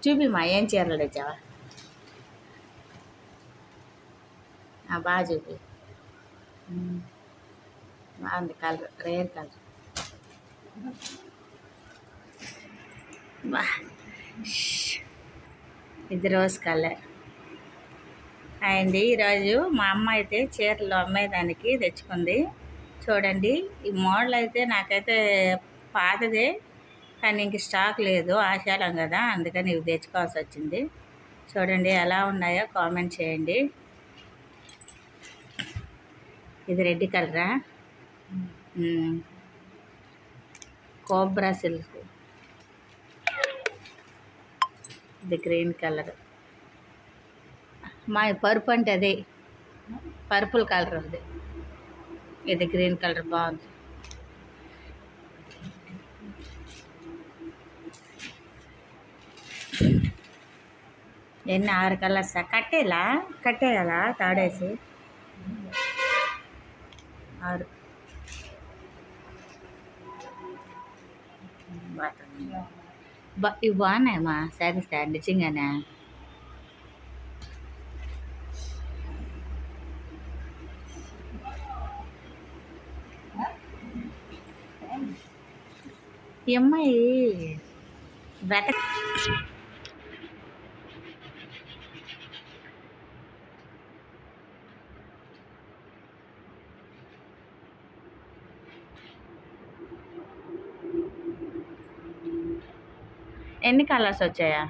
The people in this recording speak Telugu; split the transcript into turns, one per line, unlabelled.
చూపిమా ఏం చీరలు తెచ్చావా? బాగా చూపి. బాగుంది కలర్, రేర్ కలర్. బా ఇది రోజ్ కలర్. అండి ఈరోజు మా అమ్మ అయితే చీరలు అమ్మేదానికి తెచ్చుకుంది. చూడండి ఈ మోడల్ అయితే నాకైతే పాతదే, కానీ ఇంక స్టాక్ లేదు, ఆషాఢం కదా, అందుకని ఇవి తెచ్చుకోవాల్సి వచ్చింది. చూడండి ఎలా ఉన్నాయో కామెంట్ చేయండి. ఇది రెడ్ కలరా? Cobra silk. ఇది గ్రీన్ కలర్. మా పరుపు అంటే అదే, పర్పుల్ కలర్ ఉంది. ఇది గ్రీన్ కలర్ బాగుంది. ఎన్ని 6 కలర్స్ కట్టేయాలా తాడేసి 6. ఇవి బాగున్నాయమ్మా శారీస్ నిజంగానే. ఈ అమ్మాయి ఎన్ని కలర్స్ వచ్చాయా?